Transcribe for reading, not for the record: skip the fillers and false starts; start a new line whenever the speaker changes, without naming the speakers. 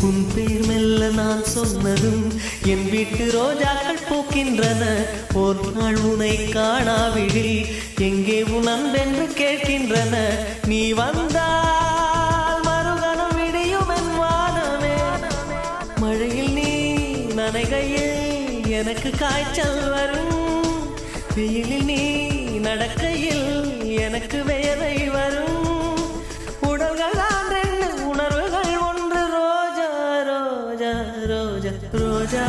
உன் பேர் மெல்ல நான் சொன்னதும் என் வீட்டு ரோஜாக்கள் பூக்கின்றன. ஒரு நாள் உனை காணாவிடில் எங்கே உன் அன்பென்று கேட்கின்றன. நீ வந்தால் மறுகணம் விடியும் என் வானமே. மழையில் நீ நனைகையில் எனக்கு காய்ச்சல் வரும். வெயிலில் நீ நடக்கையில் எனக்கு வேலை வரும். உடல்கள் உணர்வுகள் ஒன்று. ரோஜா ரோஜா ரோஜா ரோஜா